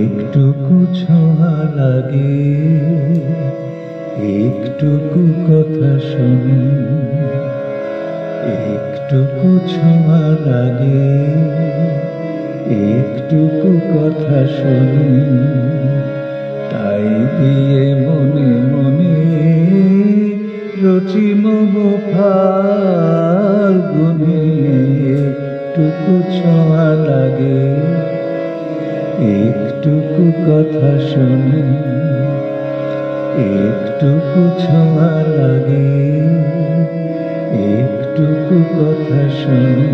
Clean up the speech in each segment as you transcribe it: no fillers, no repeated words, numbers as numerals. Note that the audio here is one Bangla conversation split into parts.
একটুকু ছোঁয়া লাগে, একটুকু কথা শুনি, একটুকু ছোঁয়া লাগে, একটুকু কথা শুনি, তাই দিয়ে মনে মনে রচি মম ফাল্গুনে। একটুকু ছোঁয়া লাগে, একটুকু কথা শুনি, একটুকু ছোঁয়া লাগে, একটুকু কথা শুনি।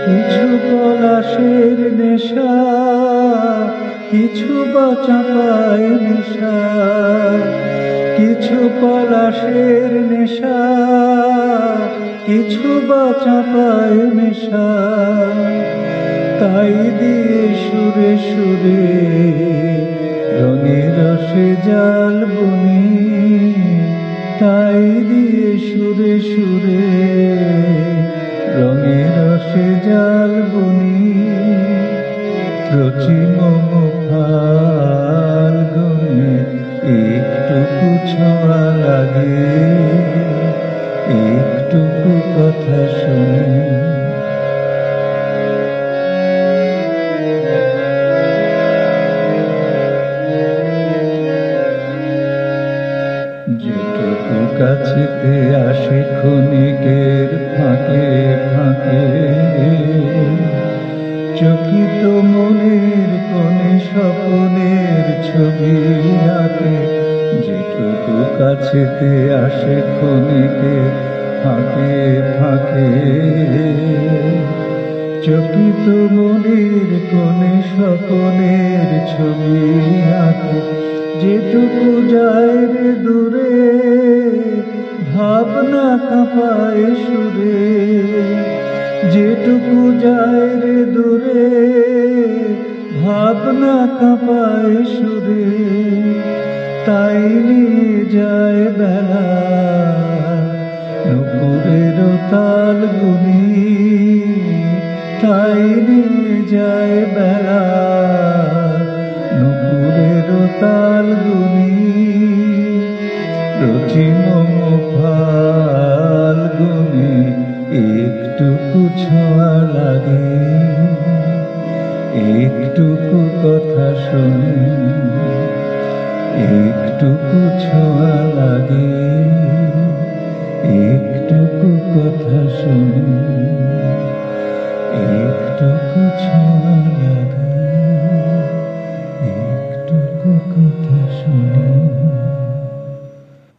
কিছু পলাশের নেশা, কিছু বা চাঁপায় নেশা, কিছু পলাশের নেশা, কিছু বা চাঁপায় নেশা, তাই দিয়ে সুরে সুরে রঙে রসে জাল বুনি, তাই দিয়ে সুরে সুরে রঙে রসে জাল বুনি। রচি মম ফাল্গুনে, একটুকু ছোঁয়া লাগে, একটুকু কথা শুনি। যেটুকু কাছেতে আসে ক্ষণিকের ফাঁকে ফাঁকে, চকিত মনের কোণে স্বপ্নের ছবি আঁকে। যেটুকু কাছেতে আসে ক্ষণিকের ফাঁকে ফাঁকে, চকিত মনের কোণে স্বপ্নের ছবি আঁকে। যেটুকু যায় রে দূরে, ভাবনা কাঁপায় সুরে, যেটুকু যায় রে দূরে, ভাবনা কাঁপায় সুরে, তাই নিয়ে যায় বেলা নুপুরের তাল গুনি, তাই নিয়ে যায় বেলা নুপুরের তাল গুনি। রচি মম ফাল্গুনে, একটুকু ছোঁয়া লাগে, একটুকু কথা শুনি, একটুকু ছোঁয়া লাগে, একটুকু কথা শুনি, একটুকু ছোঁয়া লাগে, একটুকু কথা শুনি।